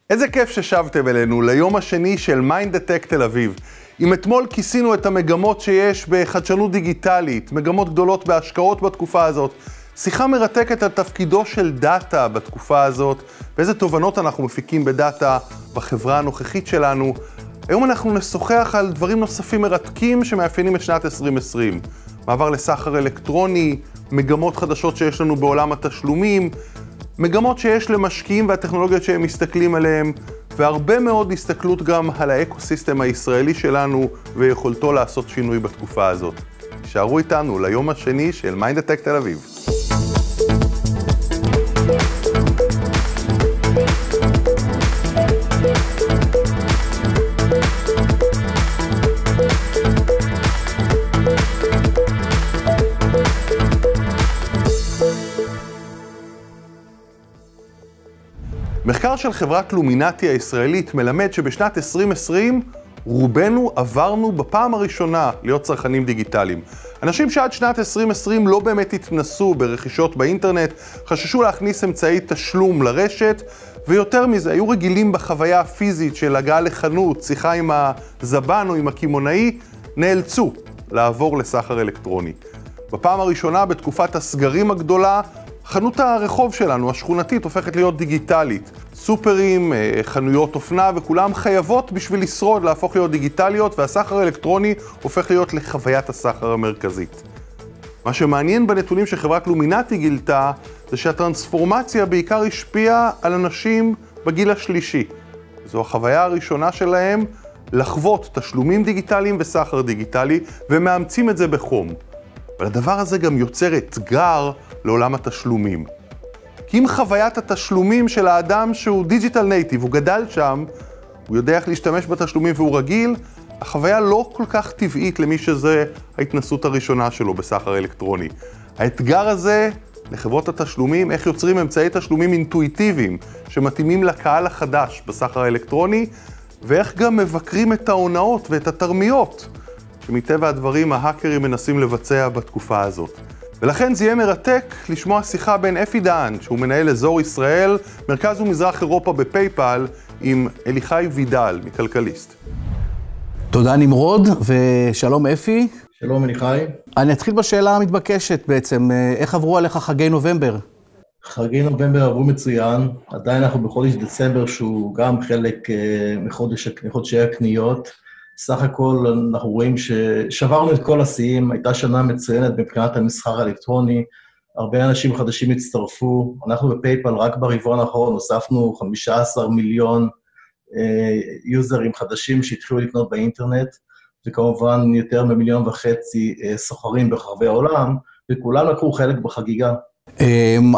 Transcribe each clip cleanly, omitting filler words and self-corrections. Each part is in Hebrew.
איזה כיף ששבתם אלינו ליום השני של Mind The Tech TLV. אם אתמול כיסינו את המגמות שיש בחדשנות דיגיטלית, מגמות גדולות בהשקעות בתקופה הזאת, שיחה מרתקת על תפקידו של דאטה בתקופה הזאת, ואיזה תובנות אנחנו מפיקים בדאטה בחברה הנוכחית שלנו. היום אנחנו נשוחח על דברים נוספים מרתקים שמאפיינים את שנת 2020. מעבר לסחר אלקטרוני, מגמות חדשות שיש לנו בעולם התשלומים, מגמות שיש למשקיעים והטכנולוגיות שהם מסתכלים עליהם, והרבה מאוד הסתכלות גם על האקוסיסטם הישראלי שלנו ויכולתו לעשות שינוי בתקופה הזאת. תישארו איתנו ליום השני של Mind The Tech TLV. מחקר של חברת לומינטי הישראלית מלמד שבשנת 2020 רובנו עברנו בפעם הראשונה להיות צרכנים דיגיטליים. אנשים שעד שנת 2020 לא באמת התנסו ברכישות באינטרנט, חששו להכניס אמצעי תשלום לרשת, ויותר מזה, היו רגילים בחוויה הפיזית של הגעה לחנות, שיחה עם הזבן או עם הכימונאי, נאלצו לעבור לסחר אלקטרוני. בפעם הראשונה, בתקופת הסגרים הגדולה, חנות הרחוב שלנו, השכונתית, הופכת להיות דיגיטלית. סופרים, חנויות אופנה וכולם חייבות בשביל לשרוד להפוך להיות דיגיטליות, והסחר האלקטרוני הופך להיות לחוויית הסחר המרכזית. מה שמעניין בנתונים שחברת לומינטי גילתה, זה שהטרנספורמציה בעיקר השפיעה על אנשים בגיל השלישי. זו החוויה הראשונה שלהם לחוות תשלומים דיגיטליים וסחר דיגיטלי, ומאמצים את זה בחום. אבל הדבר הזה גם יוצר אתגר לעולם התשלומים. כי אם חוויית התשלומים של האדם שהוא דיג'יטל נייטיב, הוא גדל שם, הוא יודע איך להשתמש בתשלומים והוא רגיל, החוויה לא כל כך טבעית למי שזה ההתנסות הראשונה שלו בסחר אלקטרוני. האתגר הזה לחברות התשלומים, איך יוצרים אמצעי תשלומים אינטואיטיביים שמתאימים לקהל החדש בסחר האלקטרוני, ואיך גם מבקרים את ההונאות ואת התרמיות שמטבע הדברים ההאקרים מנסים לבצע בתקופה הזאת. ולכן זה יהיה מרתק לשמוע שיחה בין אפי דהן, שהוא מנהל אזור ישראל, מרכז ומזרח אירופה בפייפל, עם אליחי וידל מכלכליסט. תודה נמרוד, ושלום אפי. שלום אליחי. אני אתחיל בשאלה המתבקשת בעצם, איך עברו עליך חגי נובמבר? חגי נובמבר עברו מצוין, עדיין אנחנו בחודש דצמבר שהוא גם חלק מחודשי הקניות. סך הכל אנחנו רואים ששברנו את כל השיאים, הייתה שנה מצוינת מבחינת המסחר האלקטרוני, הרבה אנשים חדשים הצטרפו, אנחנו בפייפל רק ברבעון האחרון הוספנו 15 מיליון יוזרים חדשים שהתחילו לקנות באינטרנט, וכמובן יותר מ1.5 מיליון סוחרים ברחבי העולם, וכולם לקחו חלק בחגיגה.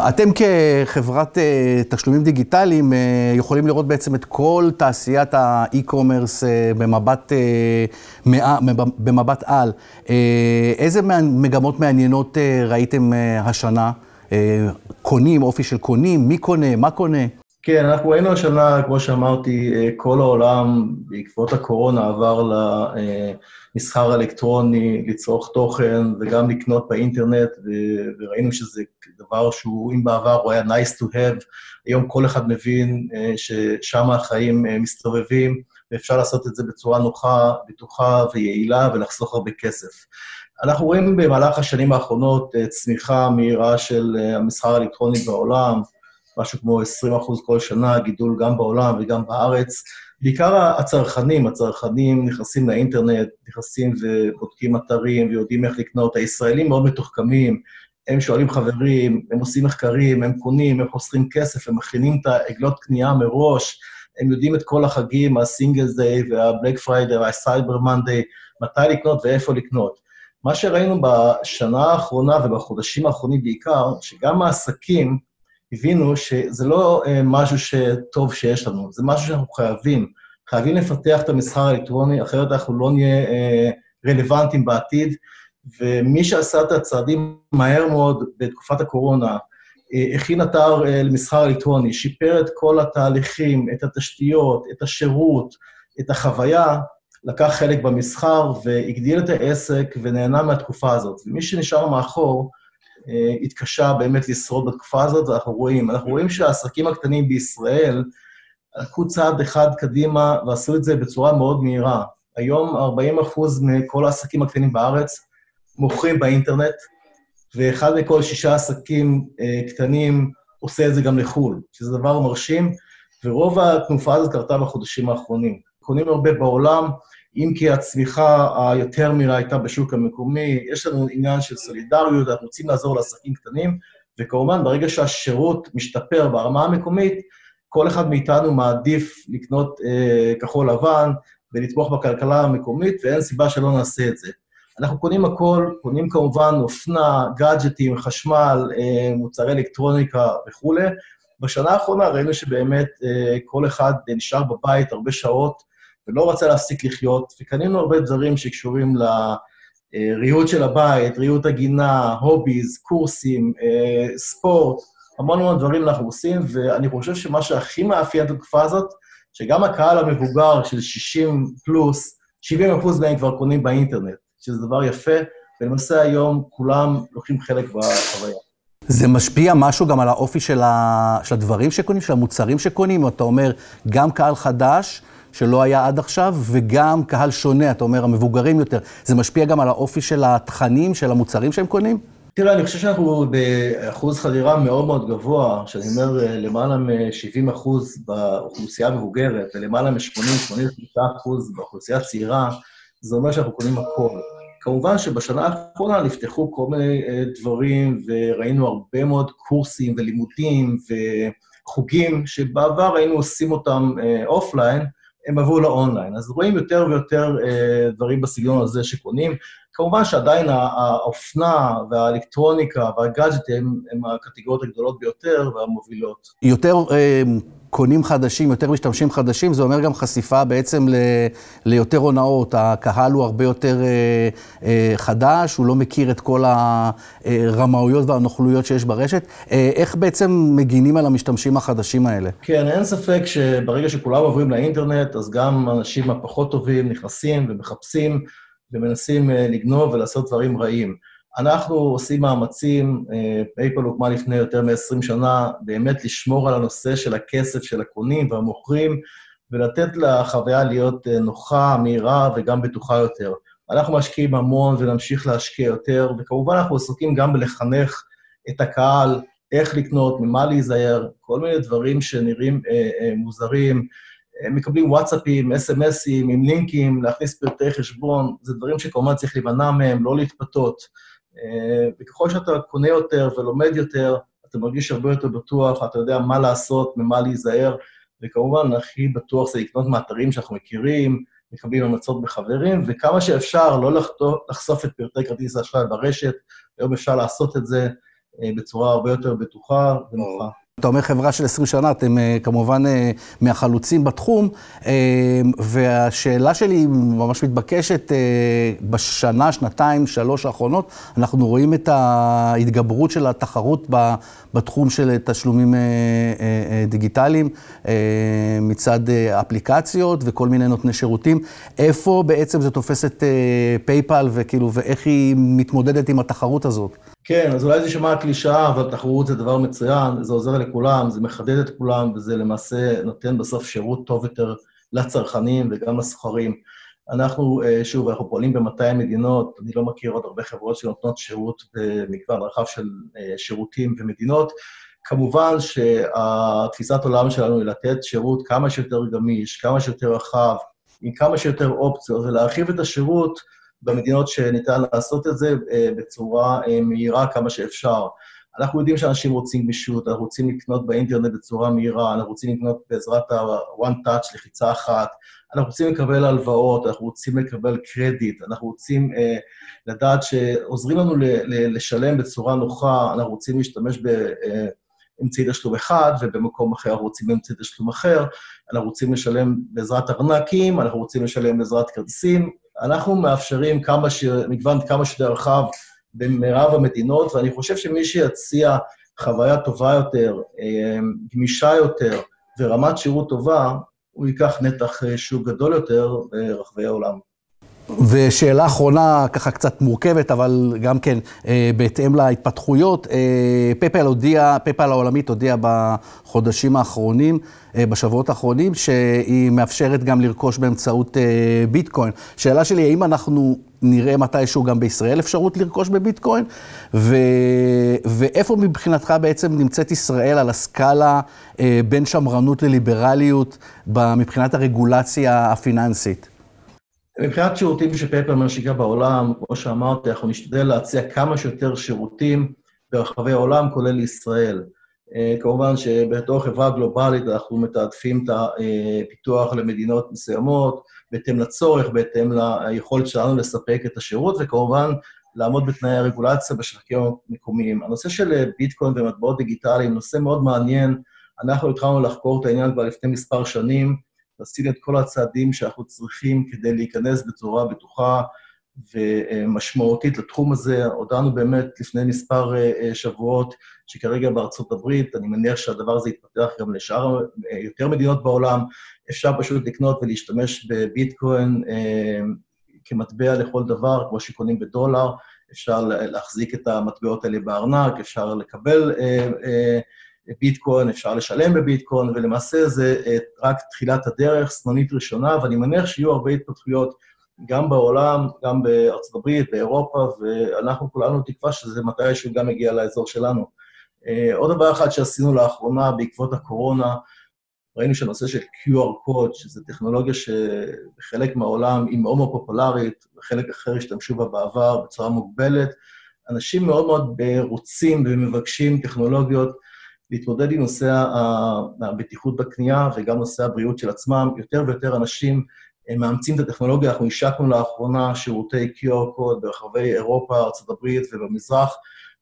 אתם כחברת תשלומים דיגיטליים יכולים לראות בעצם את כל תעשיית האי-קומרס במבט על. איזה מגמות מעניינות ראיתם השנה? קונים, אופי של קונים, מי קונה, מה קונה? כן, אנחנו ראינו השנה, כמו שאמרתי, כל העולם בעקבות הקורונה עבר למסחר אלקטרוני, לצרוך תוכן וגם לקנות באינטרנט, וראינו שזה דבר שהוא, אם בעבר הוא היה nice to have, היום כל אחד מבין ששם החיים מסתובבים, ואפשר לעשות את זה בצורה נוחה, בטוחה ויעילה ולחסוך הרבה כסף. אנחנו רואים במהלך השנים האחרונות צמיחה מהירה של המסחר האלקטרוני בעולם, משהו כמו 20% כל שנה, גידול גם בעולם וגם בארץ. בעיקר הצרכנים נכנסים לאינטרנט, נכנסים ובודקים אתרים ויודעים איך לקנות. הישראלים מאוד מתוחכמים, הם שואלים חברים, הם עושים מחקרים, הם קונים, הם חוסכים כסף, הם מכינים את העגלות קנייה מראש, הם יודעים את כל החגים, הסינגל דיי והבלק פריידי והסייבר מנדיי, מתי לקנות ואיפה לקנות. מה שראינו בשנה האחרונה ובחודשים האחרונים בעיקר, שגם העסקים, הבינו שזה לא משהו שטוב שיש לנו, זה משהו שאנחנו חייבים לפתח את המסחר האלקטרוני, אחרת אנחנו לא נהיה רלוונטיים בעתיד, ומי שעשה את הצעדים מהר מאוד בתקופת הקורונה, הכין אתר למסחר אלקטרוני, שיפר את כל התהליכים, את התשתיות, את השירות, את החוויה, לקח חלק במסחר והגדיל את העסק ונהנה מהתקופה הזאת. ומי שנשאר מאחור, התקשה באמת לשרוד בתקופה הזאת, ואנחנו רואים שהעסקים הקטנים בישראל לקחו צעד אחד קדימה ועשו את זה בצורה מאוד מהירה. היום 40% מכל העסקים הקטנים בארץ מוכרים באינטרנט, ואחד מכל 6 עסקים קטנים עושה את זה גם לחו"ל, שזה דבר מרשים, ורוב התנופה הזאת קרתה בחודשים האחרונים. קונים הרבה בעולם, אם כי הצמיחה היותר מהירה הייתה בשוק המקומי, יש לנו עניין של סולידריות, אנחנו רוצים לעזור לעסקים קטנים, וכמובן ברגע שהשירות משתפר ברמה המקומית, כל אחד מאיתנו מעדיף לקנות כחול לבן ולתמוך בכלכלה המקומית, ואין סיבה שלא נעשה את זה. אנחנו קונים הכל, קונים כמובן אופנה, גאדג'טים, חשמל, מוצרי אלקטרוניקה וכו'. בשנה האחרונה ראינו שבאמת כל אחד נשאר בבית הרבה שעות, ולא רצה להפסיק לחיות, וקנינו הרבה דברים שקשורים לריהוט של הבית, ריהוט הגינה, הוביז, קורסים, ספורט, המון דברים אנחנו עושים, ואני חושב שמה שהכי מאפיין את התקופה הזאת, שגם הקהל המבוגר של 60 פלוס, 70% מהם כבר קונים באינטרנט, שזה דבר יפה, ולמעשה היום כולם לוקחים חלק בחוויה. זה משפיע משהו גם על האופי של הדברים שקונים, של המוצרים שקונים, או אתה אומר, גם קהל חדש, שלא היה עד עכשיו, וגם קהל שונה, אתה אומר, המבוגרים יותר. זה משפיע גם על האופי של התכנים, של המוצרים שהם קונים? תראה, אני חושב שאנחנו באחוז חדירה מאוד מאוד גבוה, שאני אומר, למעלה מ-70% באוכלוסייה מבוגרת, ולמעלה מ-80-85% באוכלוסייה צעירה, זה אומר שאנחנו קונים הכל. כמובן שבשנה האחרונה נפתחו כל מיני דברים, וראינו הרבה מאוד קורסים ולימודים וחוגים, שבעבר היינו עושים אותם אופליין, הם עברו לאונליין. אז רואים יותר ויותר דברים בסגנון הזה שקונים. כמובן שעדיין האופנה והאלקטרוניקה והגאדג'טים הם הקטגוריות הגדולות ביותר והמובילות. יותר קונים חדשים, יותר משתמשים חדשים, זה אומר גם חשיפה בעצם ליותר הונאות. הקהל הוא הרבה יותר חדש, הוא לא מכיר את כל הרמאויות והנוכלויות שיש ברשת. איך בעצם מגינים על המשתמשים החדשים האלה? כן, אין ספק שברגע שכולם עוברים לאינטרנט, אז גם אנשים הפחות טובים נכנסים ומחפשים ומנסים לגנוב ולעשות דברים רעים. אנחנו עושים מאמצים, פייפל הוקמה לפני יותר מ-20 שנה, באמת לשמור על הנושא של הכסף של הקונים והמוכרים, ולתת לחוויה להיות נוחה, מהירה וגם בטוחה יותר. אנחנו משקיעים המון ונמשיך להשקיע יותר, וכמובן אנחנו עסוקים גם בלחנך את הקהל, איך לקנות, ממה להיזהר, כל מיני דברים שנראים מוזרים, מקבלים וואטסאפים, אס-אמסים, עם לינקים, להכניס פרטי חשבון, זה דברים שכמובן צריך להימנע מהם, לא להתפתות. וככל שאתה קונה יותר ולומד יותר, אתה מרגיש הרבה יותר בטוח, אתה יודע מה לעשות, ממה להיזהר, וכמובן הכי בטוח זה לקנות מאתרים שאנחנו מכירים, מקבלים המלצות בחברים, וכמה שאפשר לא לחשוף את פרטי כרטיס האשראי ברשת, היום אפשר לעשות את זה בצורה הרבה יותר בטוחה ונוחה. אתה אומר חברה של 20 שנה, אתם כמובן מהחלוצים בתחום, והשאלה שלי ממש מתבקשת, בשנה, שנתיים, 3 האחרונות, אנחנו רואים את ההתגברות של התחרות בתחום של תשלומים דיגיטליים, מצד אפליקציות וכל מיני נותני שירותים. איפה בעצם זה תופס את פייפל, ואיך היא מתמודדת עם התחרות הזאת? כן, אז אולי זה שמע קלישאה, אבל תחרות זה דבר מצוין, זה עוזר לכולם, זה מחדד את כולם, וזה למעשה נותן בסוף שירות טוב יותר לצרכנים וגם לסוחרים. אנחנו, שוב, אנחנו פועלים ב-200 מדינות, אני לא מכיר עוד הרבה חברות שנותנות שירות במגוון רחב של שירותים ומדינות. כמובן שהתפיסת עולם שלנו היא לתת שירות כמה שיותר גמיש, כמה שיותר רחב, עם כמה שיותר אופציות, ולהרחיב את השירות במדינות שניתן לעשות את זה בצורה מהירה כמה שאפשר. אנחנו יודעים שאנשים רוצים גמישות, אנחנו רוצים לקנות באינטרנט בצורה מהירה, אנחנו רוצים לקנות בעזרת ה-one touch, לחיצה אחת, אנחנו רוצים לקבל הלוואות, אנחנו רוצים לקבל קרדיט, אנחנו רוצים לדעת שעוזרים לנו לשלם בצורה נוחה, אנחנו רוצים להשתמש באמצעי תשלום אחד, ובמקום אחר אנחנו רוצים באמצעי תשלום אחר, אנחנו רוצים לשלם בעזרת ארנקים, אנחנו רוצים לשלם בעזרת כרטיסים, אנחנו מאפשרים מגוון כמה שיותר רחב במרב המדינות, ואני חושב שמי שיציע חוויה טובה יותר, גמישה יותר, ורמת שירות טובה, הוא ייקח נתח שוק גדול יותר ברחבי העולם. ושאלה אחרונה, ככה קצת מורכבת, אבל גם כן בהתאם להתפתחויות, PayPal העולמית הודיעה בחודשים האחרונים, בשבועות האחרונים, שהיא מאפשרת גם לרכוש באמצעות ביטקוין. שאלה שלי, האם אנחנו נראה מתישהו גם בישראל אפשרות לרכוש בביטקוין? ואיפה מבחינתך בעצם נמצאת ישראל על הסקאלה בין שמרנות לליברליות מבחינת הרגולציה הפיננסית? מבחינת שירותים שפייפל משיקה בעולם, כמו שאמרתי, אנחנו נשתדל להציע כמה שיותר שירותים ברחבי העולם, כולל ישראל. כמובן שבתור חברה גלובלית אנחנו מתעדפים את הפיתוח למדינות מסוימות, בהתאם לצורך, בהתאם ליכולת שלנו לספק את השירות, וכמובן לעמוד בתנאי הרגולציה בשווקים המקומיים. הנושא של ביטקוין ומטבעות דיגיטליים, נושא מאוד מעניין, אנחנו התחלנו לחקור את העניין כבר לפני מספר שנים, עשינו את כל הצעדים שאנחנו צריכים כדי להיכנס בצורה בטוחה ומשמעותית לתחום הזה. הודענו באמת לפני מספר שבועות שכרגע בארצות הברית, אני מניח שהדבר הזה יתפתח גם לשאר יותר מדינות בעולם, אפשר פשוט לקנות ולהשתמש בביטקוין כמטבע לכל דבר, כמו שקונים בדולר, אפשר להחזיק את המטבעות האלה בארנק, אפשר לקבל ביטקוין, אפשר לשלם בביטקוין, ולמעשה זה רק תחילת הדרך, סנונית ראשונה, ואני מניח שיהיו הרבה התפתחויות גם בעולם, גם בארצות הברית, באירופה, ואנחנו כולנו תקווה שזה מתישהו גם מגיע לאזור שלנו. עוד דבר אחד שעשינו לאחרונה בעקבות הקורונה, ראינו שהנושא של QR קוד, שזו טכנולוגיה שבחלק מהעולם היא מאוד מאוד פופולרית, וחלק אחר השתמשו בה בעבר בצורה מוגבלת, אנשים מאוד מאוד רוצים ומבקשים טכנולוגיות להתמודד עם נושא הבטיחות בקנייה וגם נושא הבריאות של עצמם. יותר ויותר אנשים מאמצים את הטכנולוגיה. אנחנו השקנו לאחרונה שירותי QR קוד ברחבי אירופה, ארצות הברית ובמזרח,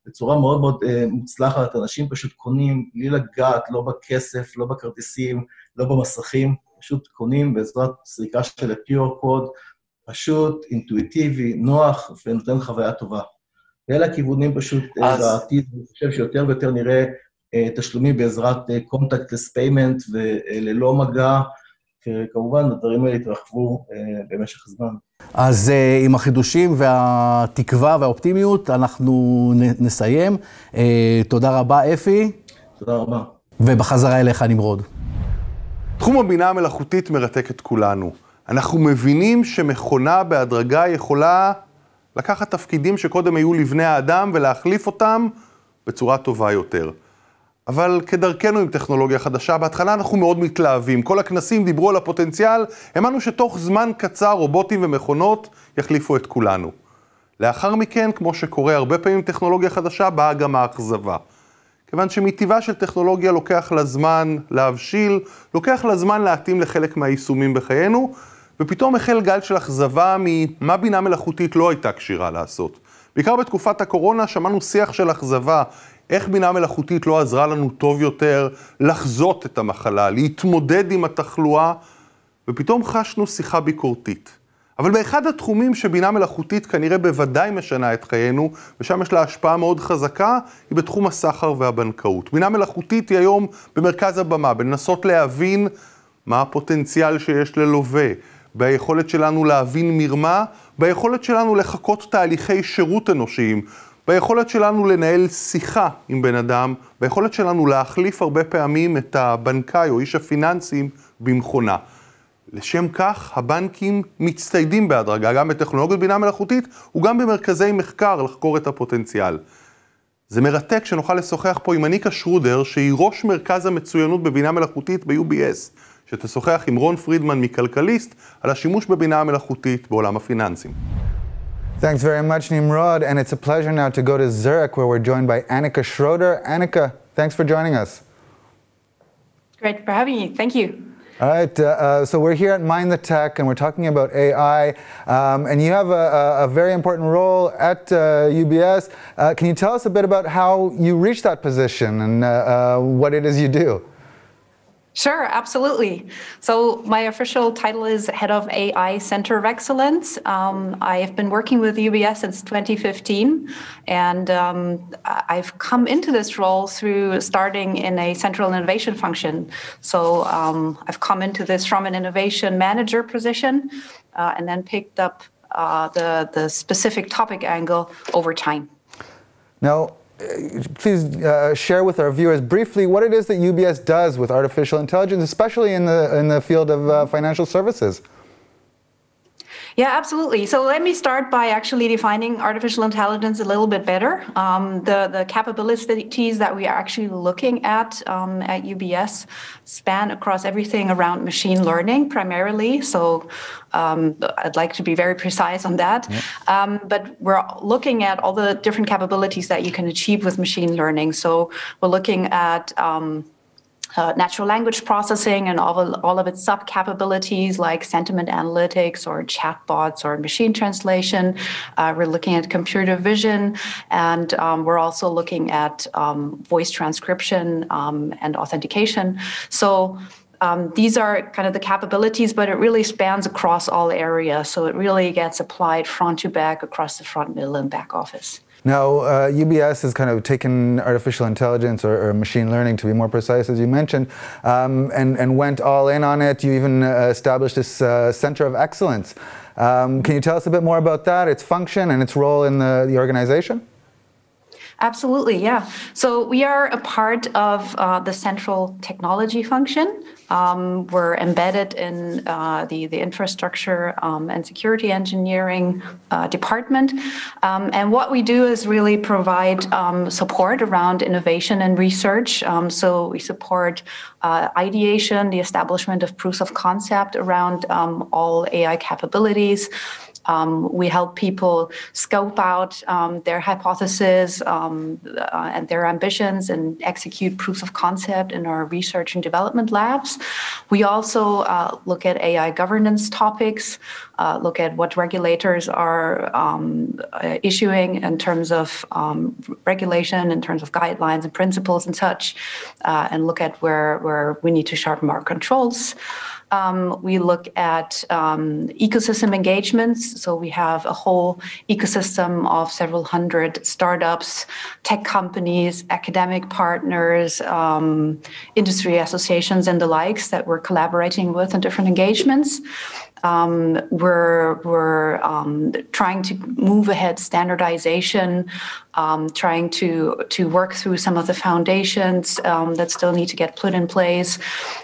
בצורה מאוד מאוד מוצלחת. אנשים פשוט קונים בלי לגעת, לא בכסף, לא בכרטיסים, לא במסכים, פשוט קונים בעזרת סריקה של ה-QR קוד, פשוט, אינטואיטיבי, נוח ונותן חוויה טובה. ואלה הכיוונים פשוט בעתיד, אני חושב שיותר ויותר נראה תשלומים בעזרת contactless payment וללא מגע, וכמובן הדברים האלה יתרחבו במשך הזמן. אז עם החידושים והתקווה והאופטימיות אנחנו נסיים. תודה רבה אפי. תודה רבה. ובחזרה אליך נמרוד. תחום הבינה המלאכותית מרתק את כולנו. אנחנו מבינים שמכונה בהדרגה יכולה לקחת תפקידים שקודם היו לבני האדם ולהחליף אותם בצורה טובה יותר. אבל כדרכנו עם טכנולוגיה חדשה, בהתחלה אנחנו מאוד מתלהבים. כל הכנסים דיברו על הפוטנציאל, האמנו שתוך זמן קצר רובוטים ומכונות יחליפו את כולנו. לאחר מכן, כמו שקורה הרבה פעמים עם טכנולוגיה חדשה, באה גם האכזבה. כיוון שמטבעה של טכנולוגיה לוקח לה זמן להבשיל, לוקח לה זמן להתאים לחלק מהיישומים בחיינו, ופתאום החל גל של אכזבה ממה בינה מלאכותית לא הייתה קשירה לעשות. בעיקר בתקופת הקורונה שמענו שיח של אכזבה, איך בינה מלאכותית לא עזרה לנו טוב יותר לחזות את המחלה, להתמודד עם התחלואה, ופתאום חשנו שיחה ביקורתית. אבל באחד התחומים שבינה מלאכותית כנראה בוודאי משנה את חיינו, ושם יש לה השפעה מאוד חזקה, היא בתחום הסחר והבנקאות. בינה מלאכותית היא היום במרכז הבמה, בלנסות להבין מה הפוטנציאל שיש ללווה, ביכולת שלנו להבין מרמה, ביכולת שלנו לחכות תהליכי שירות אנושיים, ביכולת שלנו לנהל שיחה עם בן אדם, ביכולת שלנו להחליף הרבה פעמים את הבנקאי או איש הפיננסים במכונה. לשם כך, הבנקים מצטיידים בהדרגה, גם בטכנולוגיות בינה מלאכותית וגם במרכזי מחקר לחקור את הפוטנציאל. זה מרתק שנוכל לשוחח פה עם אניקה שרודר, שהיא ראש מרכז המצוינות בבינה מלאכותית ב-UBS, שתשוחח עם רון פרידמן מכלכליסט על השימוש בבינה המלאכותית בעולם הפיננסים. Thanks very much, Nimrod, and it's a pleasure now to go to Zurich, where we're joined by Annika Schroeder. Annika, thanks for joining us. Great for having you. Thank you. All right, so we're here at Mind The Tech, and we're talking about AI, and you have a very important role at UBS. Can you tell us a bit about how you reached that position and what it is you do? Sure, absolutely. So my official title is Head of AI Center of Excellence. I have been working with UBS since 2015, and I've come into this role through starting in a central innovation function. So I've come into this from an innovation manager position and then picked up the specific topic angle over time. Now, please share with our viewers briefly what it is that UBS does with artificial intelligence, especially in the field of financial services. Yeah, absolutely. So let me start by actually defining artificial intelligence a little bit better. The capabilities that we are actually looking at UBS span across everything around machine learning primarily. So I'd like to be very precise on that. Yeah. But we're looking at all the different capabilities that you can achieve with machine learning. So we're looking at natural language processing and all of its sub-capabilities like sentiment analytics or chatbots or machine translation. We're looking at computer vision, and we're also looking at voice transcription and authentication. So these are kind of the capabilities, but it really spans across all areas. So it really gets applied front to back across the front, middle, and back office. Now, UBS has kind of taken artificial intelligence or machine learning, to be more precise, as you mentioned, and went all in on it. You even established this Center of Excellence. Can you tell us a bit more about that, its function and its role in the organization? Absolutely, yeah. So we are a part of the central technology function. We're embedded in the infrastructure and security engineering department. And what we do is really provide support around innovation and research. So we support ideation, the establishment of proofs of concept around all AI capabilities. We help people scope out their hypotheses and their ambitions and execute proofs of concept in our research and development labs. We also look at AI governance topics, look at what regulators are issuing in terms of regulation, in terms of guidelines and principles and such, and look at where we need to sharpen our controls. We look at ecosystem engagements. So we have a whole ecosystem of several hundred startups, tech companies, academic partners, industry associations, and the likes that we're collaborating with in different engagements. We're trying to move ahead standardization, trying to work through some of the foundations that still need to get put in place.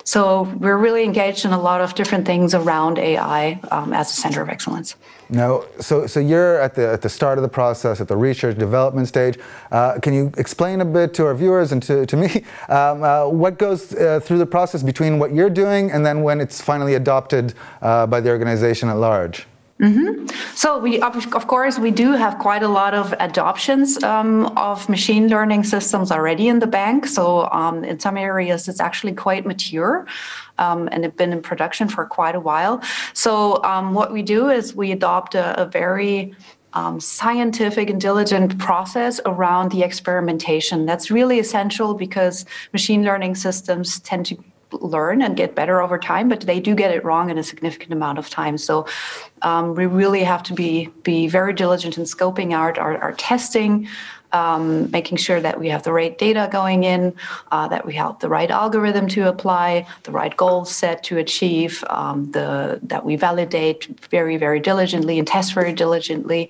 So we're really engaged in a lot of different things around AI as a center of excellence. Now, so you're at the start of the process, at the research development stage. Can you explain a bit to our viewers and to me what goes through the process between what you're doing and then when it's finally adopted by the organization at large? Mm-hmm. So we, of course, we do have quite a lot of adoptions of machine learning systems already in the bank. So in some areas, it's actually quite mature and it's been in production for quite a while. So what we do is we adopt a very scientific and diligent process around the experimentation. That's really essential because machine learning systems tend to learn and get better over time, but they do get it wrong in a significant amount of time. So we really have to be very diligent in scoping out our testing, making sure that we have the right data going in, that we have the right algorithm to apply, the right goals set to achieve, that we validate very, very diligently and test very diligently.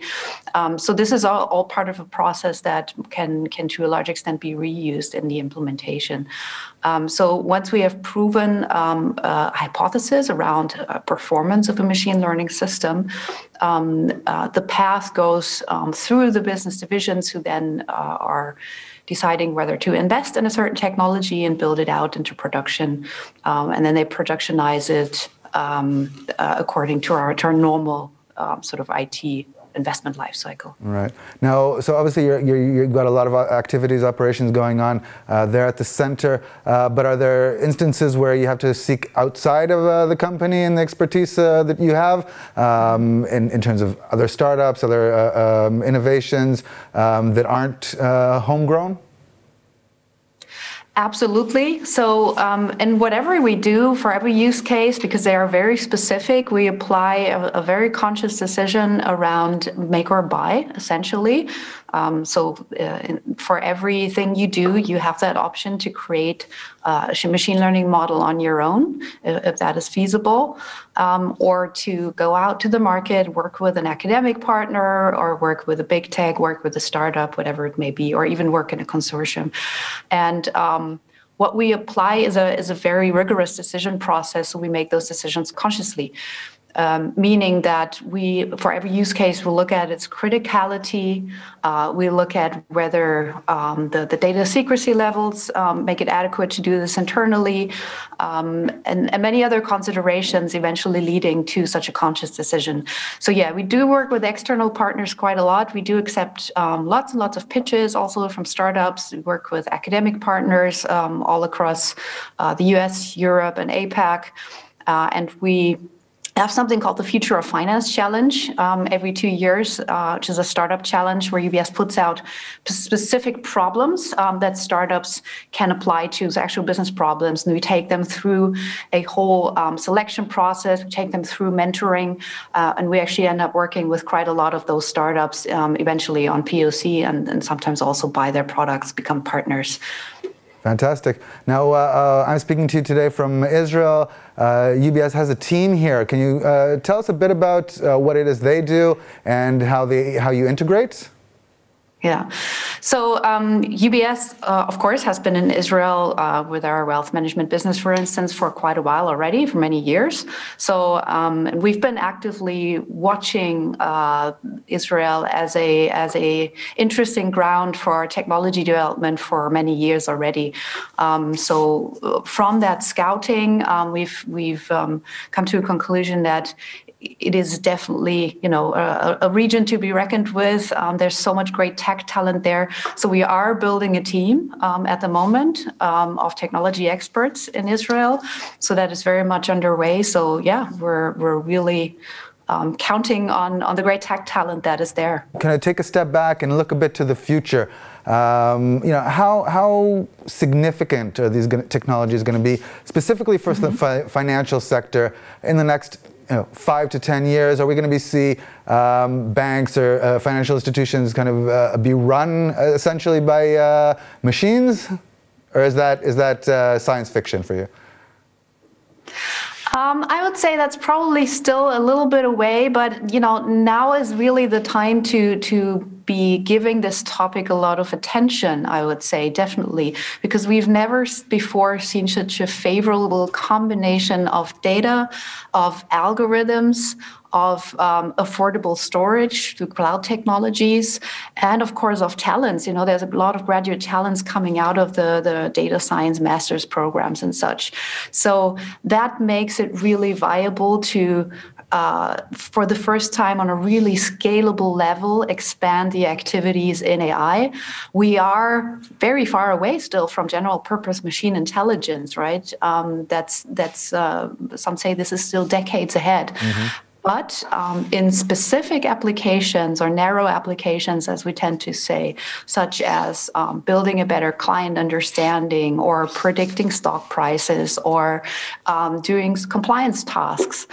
So this is all part of a process that can to a large extent be reused in the implementation. So once we have proven hypothesis around performance of a machine learning system, the path goes through the business divisions who then are deciding whether to invest in a certain technology and build it out into production. And then they productionize it according to our normal sort of IT investment life cycle. Right. Now, so obviously you've got a lot of activities, operations going on there at the center, but are there instances where you have to seek outside of the company and the expertise that you have in terms of other startups, other innovations that aren't homegrown? Absolutely. So in whatever we do for every use case, because they are very specific, we apply a very conscious decision around make or buy, essentially. For everything you do, you have that option to create a machine learning model on your own, if that is feasible. or to go out to the market, work with an academic partner, or work with a big tech, work with a startup, whatever it may be, or even work in a consortium. And what we apply is a very rigorous decision process, so we make those decisions consciously. Meaning that we, for every use case, we'll look at its criticality, we look at whether the data secrecy levels make it adequate to do this internally, and many other considerations eventually leading to such a conscious decision. So yeah, we do work with external partners quite a lot. We do accept lots and lots of pitches also from startups. We work with academic partners all across the US, Europe, and APAC, and we have something called the Future of Finance Challenge every 2 years, which is a startup challenge where UBS puts out specific problems that startups can apply to as actual business problems. And we take them through a whole selection process, we take them through mentoring, and we actually end up working with quite a lot of those startups eventually on POC and sometimes also buy their products, become partners. Fantastic. Now, I'm speaking to you today from Israel. UBS has a team here. Can you tell us a bit about what it is they do and how you integrate? Yeah. So UBS, of course, has been in Israel with our wealth management business, for instance, for quite a while already, for many years. So we've been actively watching Israel as a interesting ground for technology development for many years already. So from that scouting, we've come to a conclusion that it is definitely, a region to be reckoned with. There's so much great tech talent there. So we are building a team at the moment of technology experts in Israel. So that is very much underway. So yeah, we're really counting on the great tech talent that is there. Can I take a step back and look a bit to the future? How significant are these technologies going to be, specifically for the financial sector in the next 5 to 10 years? Are we going to see banks or financial institutions kind of be run essentially by machines, or is that science fiction for you? I would say that's probably still a little bit away, but now is really the time to be giving this topic a lot of attention, I would say, definitely, because we've never before seen such a favorable combination of data, of algorithms, of affordable storage through cloud technologies, and of course of talents. There's a lot of graduate talents coming out of the data science master's programs and such. So that makes it really viable to, for the first time on a really scalable level, expand the activities in AI. We are very far away still from general purpose machine intelligence, right? That's some say this is still decades ahead. Mm-hmm. But in specific applications or narrow applications, as we tend to say, such as building a better client understanding or predicting stock prices or doing compliance tasks,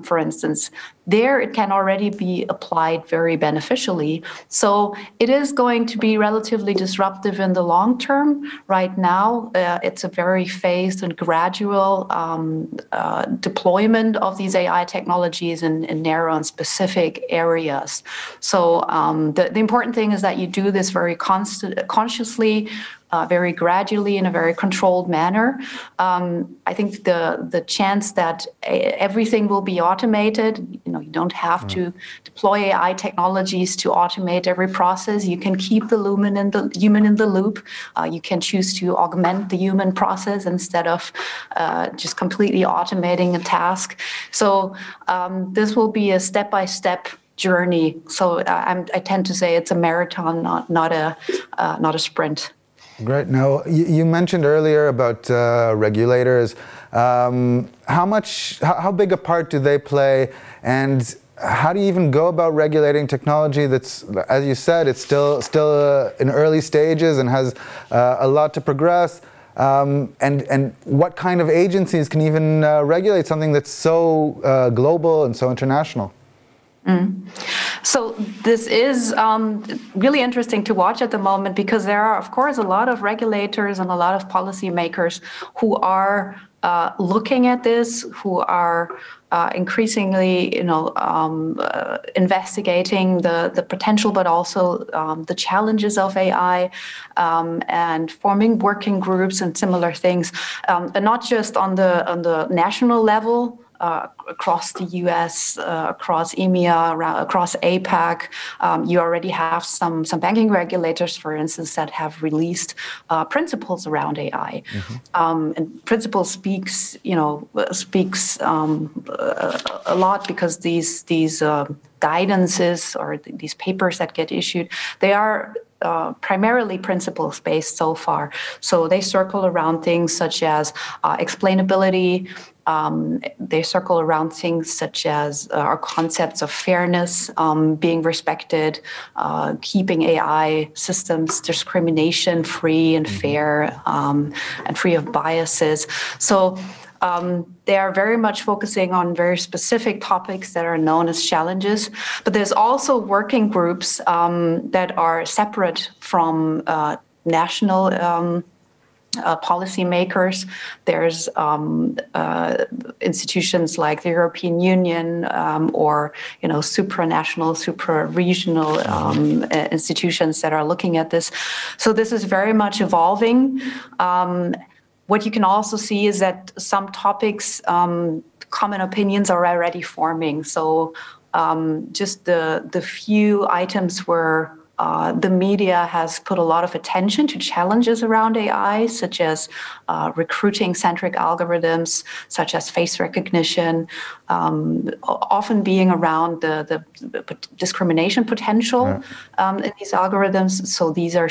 for instance, there it can already be applied very beneficially. So it is going to be relatively disruptive in the long term. Right now, it's a very phased and gradual deployment of these AI technologies in narrow and specific areas. So the important thing is that you do this very consciously, very gradually, in a very controlled manner. I think the chance that everything will be automated, you don't have to deploy AI technologies to automate every process. You can keep the human in the loop. You can choose to augment the human process instead of just completely automating a task. So this will be a step-by-step journey. So I tend to say it's a marathon, not a sprint. Great. Now, you mentioned earlier about regulators. How big a part do they play, and how do you even go about regulating technology that's, as you said, it's still in early stages and has a lot to progress? And what kind of agencies can even regulate something that's so global and so international? So this is really interesting to watch at the moment because there are, of course, a lot of regulators and a lot of policymakers who are looking at this, who are increasingly, investigating the potential, but also the challenges of AI, and forming working groups and similar things, and not just on the national level. Across the US, across EMEA, across APAC, you already have some banking regulators, for instance, that have released principles around AI. And principle speaks a lot because these guidances or these papers that get issued, they are primarily principles-based so far. So they circle around things such as explainability. They circle around things such as our concepts of fairness, being respected, keeping AI systems discrimination-free and fair, and free of biases. So they are very much focusing on very specific topics that are known as challenges. But there's also working groups that are separate from national policymakers. There's institutions like the European Union or supranational, supra-regional institutions that are looking at this. So this is very much evolving. What you can also see is that some topics, common opinions are already forming. So just the few items where the media has put a lot of attention to challenges around AI, such as recruiting-centric algorithms, such as face recognition, often being around the discrimination potential in these algorithms. So these are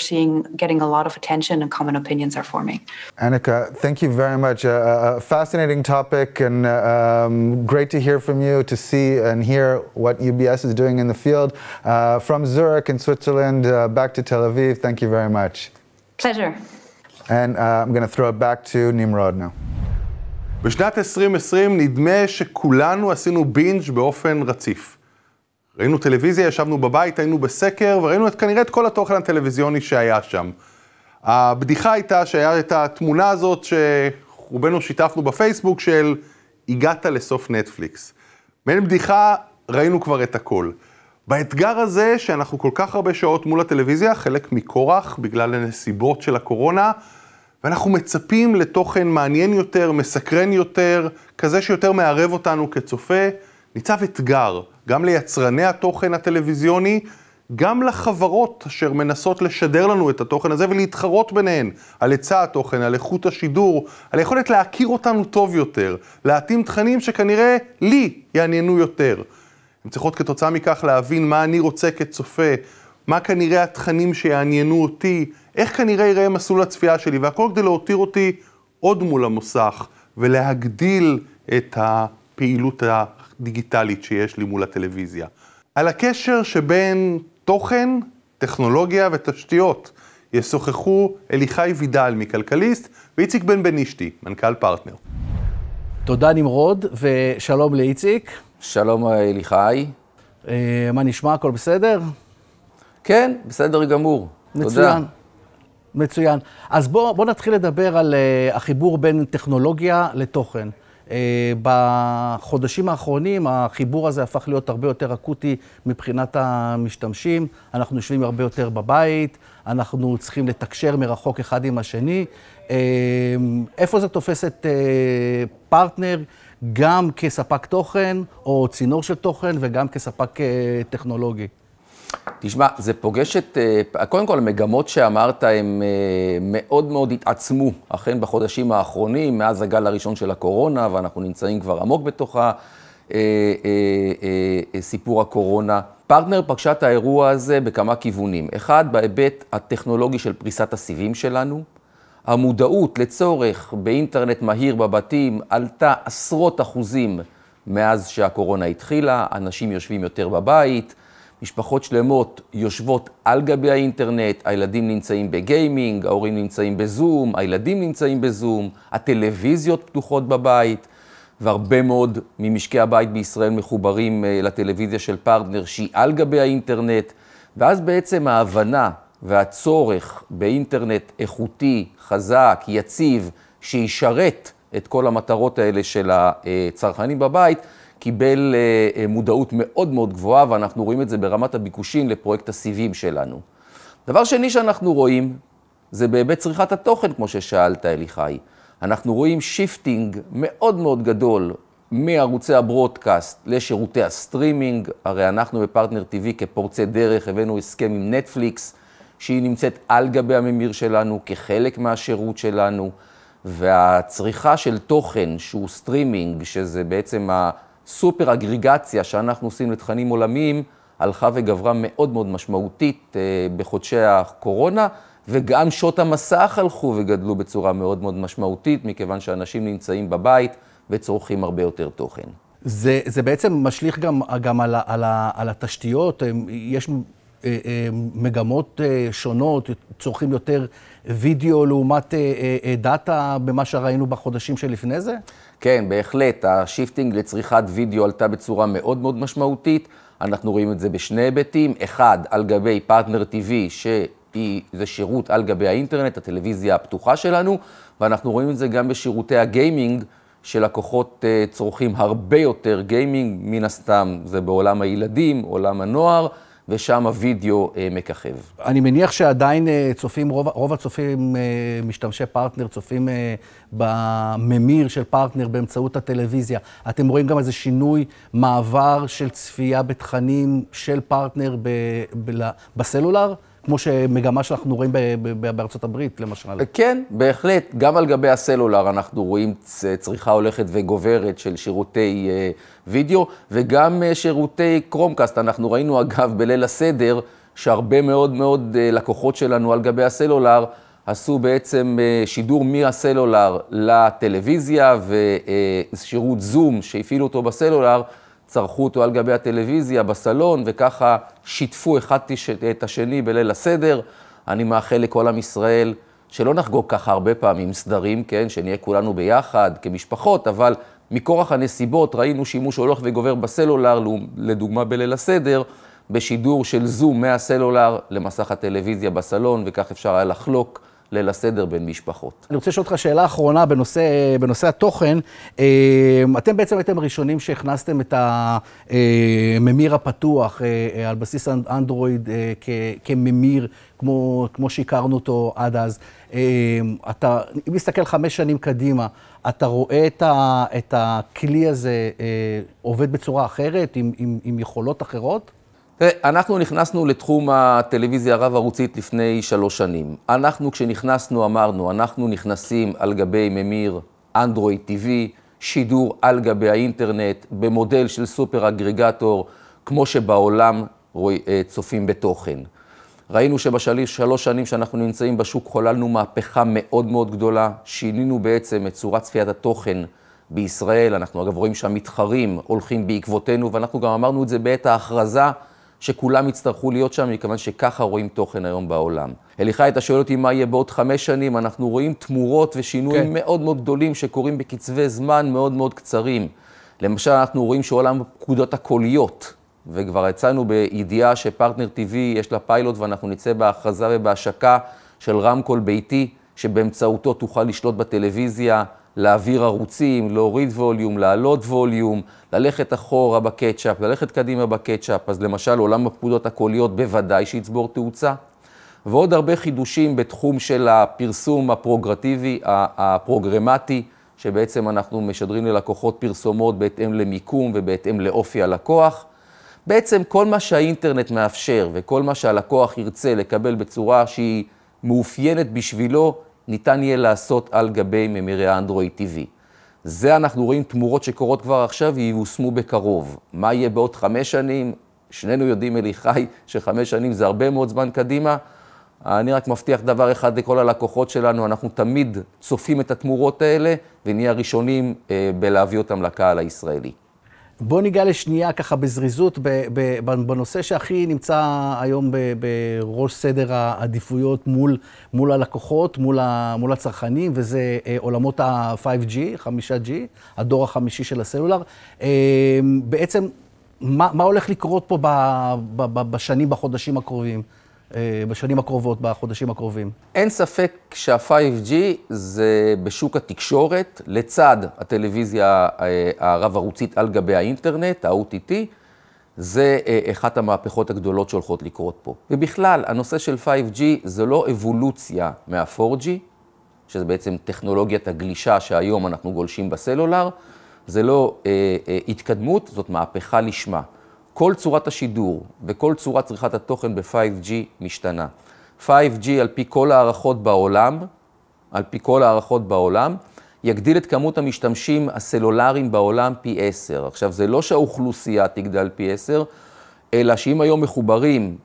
getting a lot of attention and common opinions are forming. Annika, thank you very much. A fascinating topic and great to hear from you, to see and hear what UBS is doing in the field. From Zurich in Switzerland, back to Tel Aviv. Thank you very much. Pleasure. And I'm going to throw it back to Nimrod now. בשנת 2020 נדמה שכולנו עשינו בינג' באופן רציף. ראינו טלוויזיה, ישבנו בבית, היינו בסקר, וראינו כנראה את כל התוכן הטלוויזיוני שהיה שם. הבדיחה הייתה שהיה את התמונה הזאת שרובנו שיתפנו בפייסבוק של הגעת לסוף נטפליקס. מעין בדיחה ראינו כבר את הכל. באתגר הזה שאנחנו כל כך הרבה שעות מול הטלוויזיה, חלק מכורח בגלל הנסיבות של הקורונה, ואנחנו מצפים לתוכן מעניין יותר, מסקרן יותר, כזה שיותר מערב אותנו כצופה, ניצב אתגר, גם ליצרני התוכן הטלוויזיוני, גם לחברות אשר מנסות לשדר לנו את התוכן הזה ולהתחרות ביניהן על היצע התוכן, על איכות השידור, על היכולת להכיר אותנו טוב יותר, להתאים תכנים שכנראה לי יעניינו יותר. הן צריכות כתוצאה מכך להבין מה אני רוצה כצופה, מה כנראה התכנים שיעניינו אותי, איך כנראה יראה מסלול הצפייה שלי, והכל כדי להותיר אותי עוד מול המוסך ולהגדיל את הפעילות הדיגיטלית שיש לי מול הטלוויזיה. על הקשר שבין תוכן, טכנולוגיה ותשתיות ישוחחו אליחי וידל מכלכליסט ואיציק בן בנישתי, מנכ"ל פרטנר. תודה נמרוד ושלום לאיציק. שלום אליחי. מה נשמע? הכל בסדר? כן, בסדר גמור. מצוין. תודה. מצוין. אז בוא נתחיל לדבר על החיבור בין טכנולוגיה לתוכן. בחודשים האחרונים החיבור הזה הפך להיות הרבה יותר אקוטי מבחינת המשתמשים. אנחנו יושבים הרבה יותר בבית, אנחנו צריכים לתקשר מרחוק אחד עם השני. איפה זה תופס את פרטנר, גם כספק תוכן או צינור של תוכן וגם כספק טכנולוגי? תשמע, זה פוגש את, קודם כל המגמות שאמרת הם מאוד מאוד התעצמו, אכן בחודשים האחרונים, מאז הגל הראשון של הקורונה, ואנחנו נמצאים כבר עמוק בתוך סיפור הקורונה. פרטנר פגשה את האירוע הזה בכמה כיוונים. אחד, בהיבט הטכנולוגי של פריסת הסיבים שלנו. המודעות לצורך באינטרנט מהיר בבתים עלתה עשרות אחוזים מאז שהקורונה התחילה, אנשים יושבים יותר בבית, משפחות שלמות יושבות על גבי האינטרנט, הילדים נמצאים בגיימינג, ההורים נמצאים בזום, הילדים נמצאים בזום, הטלוויזיות פתוחות בבית, והרבה מאוד ממשקי הבית בישראל מחוברים לטלוויזיה של פרטנר שהיא על גבי האינטרנט, ואז בעצם ההבנה והצורך באינטרנט איכותי, חזק, יציב, שישרת את כל המטרות האלה של הצרכנים בבית, קיבל מודעות מאוד מאוד גבוהה, ואנחנו רואים את זה ברמת הביקושים לפרויקט הסיבים שלנו. דבר שני שאנחנו רואים, זה בהיבט צריכת התוכן, כמו ששאלת, אליחי. אנחנו רואים שיפטינג מאוד מאוד גדול מערוצי הברודקאסט לשירותי הסטרימינג. הרי אנחנו בפרטנר TV כפורצי דרך הבאנו הסכם עם נטפליקס, שהיא נמצאת על גבי הממיר שלנו כחלק מהשירות שלנו, והצריכה של תוכן שהוא סטרימינג, שזה בעצם הסופר אגריגציה שאנחנו עושים לתכנים עולמיים, הלכה וגברה מאוד מאוד משמעותית בחודשי הקורונה, וגם שעות המסך הלכו וגדלו בצורה מאוד מאוד משמעותית, מכיוון שאנשים נמצאים בבית וצורכים הרבה יותר תוכן. זה בעצם משליך גם על התשתיות, יש מגמות שונות, צורכים יותר וידאו לעומת דאטה במה שראינו בחודשים שלפני זה? כן, בהחלט, השיפטינג לצריכת וידאו עלתה בצורה מאוד מאוד משמעותית. אנחנו רואים את זה בשני היבטים, אחד על גבי פרטנר TV, זה שירות על גבי האינטרנט, הטלוויזיה הפתוחה שלנו, ואנחנו רואים את זה גם בשירותי הגיימינג, שלקוחות צורכים הרבה יותר גיימינג, מן הסתם זה בעולם הילדים, עולם הנוער, ושם הוידאו מככב. אני מניח שעדיין צופים, רוב הצופים משתמשי פרטנר, צופים בממיר של פרטנר באמצעות הטלוויזיה. אתם רואים גם איזה שינוי מעבר של צפייה בתכנים של פרטנר בסלולר? כמו שמגמה שאנחנו רואים בארצות הברית, למשל. כן, בהחלט. גם על גבי הסלולר אנחנו רואים צריכה הולכת וגוברת של שירותי וידאו, וגם שירותי קרומקאסט. אנחנו ראינו אגב בליל הסדר, שהרבה מאוד מאוד לקוחות שלנו על גבי הסלולר, עשו בעצם שידור מהסלולר לטלוויזיה, ושירות זום שהפעילו אותו בסלולר, צרכו אותו על גבי הטלוויזיה בסלון, וככה שיתפו אחד את השני בליל הסדר. אני מאחל לכל עם ישראל שלא נחגוג ככה הרבה פעמים סדרים, כן? שנהיה כולנו ביחד כמשפחות, אבל מכורח הנסיבות ראינו שימוש הולך וגובר בסלולר, לדוגמה בליל הסדר, בשידור של זום מהסלולר למסך הטלוויזיה בסלון, וכך אפשר היה לחלוק ליל הסדר בין משפחות. אני רוצה לשאול אותך שאלה אחרונה בנושא התוכן. אתם בעצם הייתם ראשונים שהכנסתם את הממיר הפתוח על בסיס אנדרואיד כממיר, כמו שהכרנו אותו עד אז. אתה, אם מסתכל 5 שנים קדימה, אתה רואה את הכלי הזה עובד בצורה אחרת, עם יכולות אחרות? אנחנו נכנסנו לתחום הטלוויזיה הרב-ערוצית לפני 3 שנים. אנחנו כשנכנסנו אמרנו, אנחנו נכנסים על גבי ממיר אנדרואיד TV, שידור על גבי האינטרנט, במודל של סופר אגריגטור, כמו שבעולם צופים בתוכן. ראינו שבשלוש שנים שאנחנו נמצאים בשוק חוללנו מהפכה מאוד מאוד גדולה, שינינו בעצם את צורת צפיית התוכן בישראל. אנחנו אגב רואים שהמתחרים הולכים בעקבותינו, ואנחנו גם אמרנו את זה בעת ההכרזה, שכולם יצטרכו להיות שם, מכיוון שככה רואים תוכן היום בעולם. אליחי, אתה שואל אותי מה יהיה בעוד 5 שנים, אנחנו רואים תמורות ושינויים מאוד מאוד גדולים שקורים בקצבי זמן מאוד מאוד קצרים. למשל, אנחנו רואים שעולם פקודות הקוליות, וכבר יצאנו בידיעה שפרטנר TV יש לה פיילוט, ואנחנו נצא בהכרזה ובהשקעה של רמקול ביתי, שבאמצעותו תוכל לשלוט בטלוויזיה, להעביר ערוצים, להוריד ווליום, לעלות ווליום, ללכת אחורה בקטשאפ, ללכת קדימה בקטשאפ. אז למשל, עולם הפקודות הקוליות בוודאי שיצבור תאוצה. ועוד הרבה חידושים בתחום של הפרסום הפרוגרטיבי, הפרוגרמטי, שבעצם אנחנו משדרים ללקוחות פרסומות בהתאם למיקום ובהתאם לאופי הלקוח. בעצם כל מה שהאינטרנט מאפשר וכל מה שהלקוח ירצה לקבל בצורה שהיא מאופיינת בשבילו, ניתן יהיה לעשות על גבי ממירי האנדרואיד TV. זה אנחנו רואים תמורות שקורות כבר עכשיו ויוסמו בקרוב. מה יהיה בעוד 5 שנים? שנינו יודעים, אליחי, ש5 שנים זה הרבה מאוד זמן קדימה. אני רק מבטיח דבר אחד לכל הלקוחות שלנו, אנחנו תמיד צופים את התמורות האלה, ונהיה ראשונים בלהביא אותם לקהל הישראלי. בוא ניגע לשנייה ככה בזריזות בנושא שהכי נמצא היום בראש סדר העדיפויות מול הלקוחות, מול הצרכנים, וזה עולמות ה-5G, 5G, הדור החמישי של הסלולר. בעצם, מה הולך לקרות פה בחודשים הקרובים? בשנים הקרובות, בחודשים הקרובים. אין ספק שה-5G זה בשוק התקשורת, לצד הטלוויזיה הרב-ערוצית על גבי האינטרנט, ה-OTT, זה אחת המהפכות הגדולות שהולכות לקרות פה. ובכלל, הנושא של 5G זה לא אבולוציה מה-4G, שזה בעצם טכנולוגיית הגלישה שהיום אנחנו גולשים בסלולר, זה לא התקדמות, זאת מהפכה לשמה. כל צורת השידור וכל צורת צריכת התוכן ב-5G משתנה. 5G על פי כל הערכות בעולם, יגדיל את כמות המשתמשים הסלולריים בעולם פי 10. עכשיו, זה לא שהאוכלוסייה תגדל פי 10, אלא שאם היום מחוברים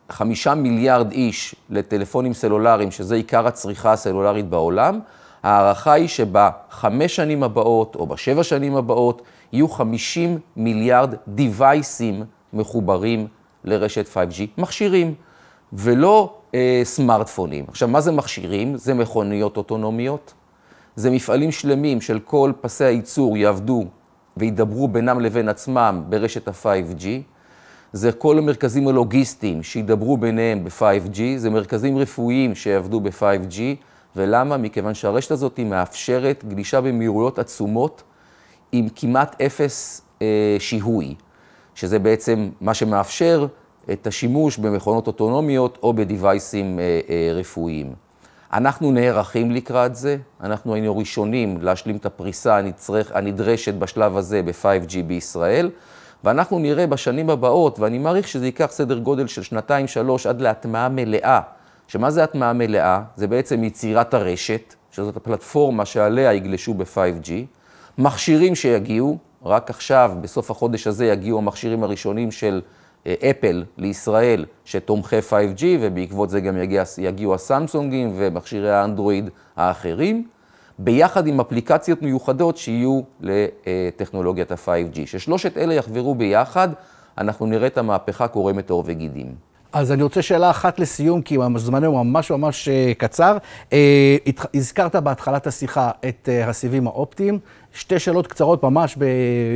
5 מיליארד איש לטלפונים סלולריים, שזה עיקר הצריכה הסלולרית בעולם, הערכה היא שב5 שנים הבאות או ב7 שנים הבאות, יהיו 50 מיליארד דיווייסים מחוברים לרשת 5G, מכשירים, ולא סמארטפונים. עכשיו, מה זה מכשירים? זה מכוניות אוטונומיות, זה מפעלים שלמים של כל פסי הייצור יעבדו וידברו בינם לבין עצמם ברשת ה-5G, זה כל המרכזים הלוגיסטיים שידברו ביניהם ב-5G, זה מרכזים רפואיים שיעבדו ב-5G, ולמה? מכיוון שהרשת הזאת מאפשרת גלישה במהירויות עצומות, עם כמעט אפס שיהוי, שזה בעצם מה שמאפשר את השימוש במכונות אוטונומיות או בדיווייסים רפואיים. אנחנו נערכים לקראת זה, אנחנו היינו ראשונים להשלים את הפריסה הנדרשת בשלב הזה ב-5G בישראל, ואנחנו נראה בשנים הבאות, ואני מעריך שזה ייקח סדר גודל של 2-3 עד להטמעה מלאה. שמה זה הטמעה מלאה? זה בעצם יצירת הרשת, שזאת הפלטפורמה שעליה יגלשו ב-5G, מכשירים שיגיעו, רק עכשיו, בסוף החודש הזה, יגיעו המכשירים הראשונים של אפל לישראל, שתומכי 5G, ובעקבות זה גם יגיעו הסמסונגים ומכשירי האנדרואיד האחרים, ביחד עם אפליקציות מיוחדות שיהיו לטכנולוגיית ה-5G. ששלושת אלה יחברו ביחד, אנחנו נראה את המהפכה קורמת עור וגידים. אז אני רוצה שאלה אחת לסיום, כי זמננו ממש קצר. הזכרת בהתחלת השיחה את הסיבים האופטיים. שתי שאלות קצרות ממש,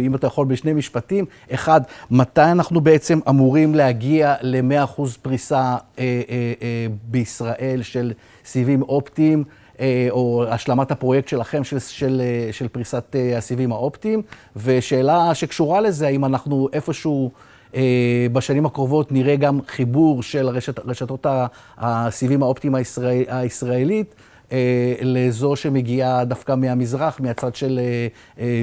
אם אתה יכול בשני משפטים. אחד, מתי אנחנו בעצם אמורים להגיע ל-100% פריסה בישראל של סיבים אופטיים, או השלמת הפרויקט שלכם של פריסת הסיבים האופטיים? ושאלה שקשורה לזה, האם אנחנו איפשהו בשנים הקרובות נראה גם חיבור של רשתות הסיבים האופטיים הישראלית לזו שמגיעה דווקא מהמזרח, מהצד של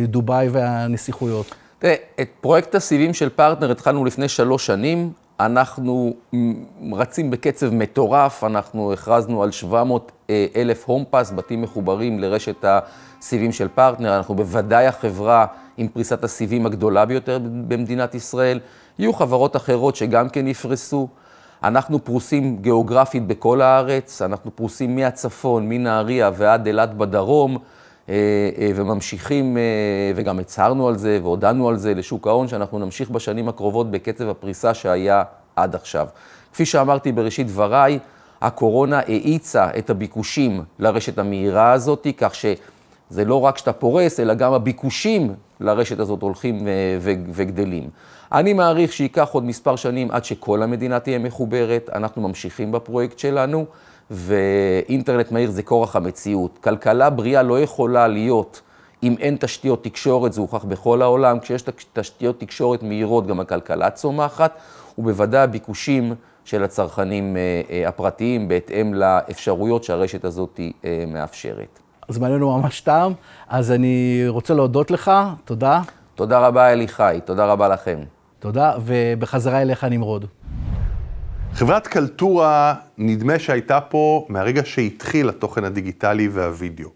דובאי והנסיכויות. תראה, את פרויקט הסיבים של פרטנר התחלנו לפני 3 שנים, אנחנו רצים בקצב מטורף, אנחנו הכרזנו על 700,000 הום פאס, בתים מחוברים לרשת הסיבים של פרטנר, אנחנו בוודאי החברה עם פריסת הסיבים הגדולה ביותר במדינת ישראל, יהיו חברות אחרות שגם כן יפרסו, אנחנו פרוסים גיאוגרפית בכל הארץ, אנחנו פרוסים מהצפון, מנהריה ועד אילת בדרום, וממשיכים, וגם הצהרנו על זה והודענו על זה לשוק ההון, שאנחנו נמשיך בשנים הקרובות בקצב הפריסה שהיה עד עכשיו. כפי שאמרתי בראשית דבריי, הקורונה האיצה את הביקושים לרשת המהירה הזאת, כך שזה לא רק שאתה פורס, אלא גם הביקושים לרשת הזאת הולכים וגדלים. אני מעריך שייקח עוד מספר שנים עד שכל המדינה תהיה מחוברת, אנחנו ממשיכים בפרויקט שלנו, ואינטרנט מהיר זה כורח המציאות. כלכלה בריאה לא יכולה להיות אם אין תשתיות תקשורת, זה הוכח בכל העולם. כשיש תשתיות תקשורת מהירות, גם הכלכלה צומחת, ובוודאי הביקושים של הצרכנים הפרטיים, בהתאם לאפשרויות שהרשת הזאת מאפשרת. זמננו ממש תם, אז אני רוצה להודות לך, תודה. תודה רבה אליחי, תודה רבה לכם. תודה, ובחזרה אליך נמרוד. חברת קלטורה נדמה שהייתה פה מהרגע שהתחיל התוכן הדיגיטלי והווידאו.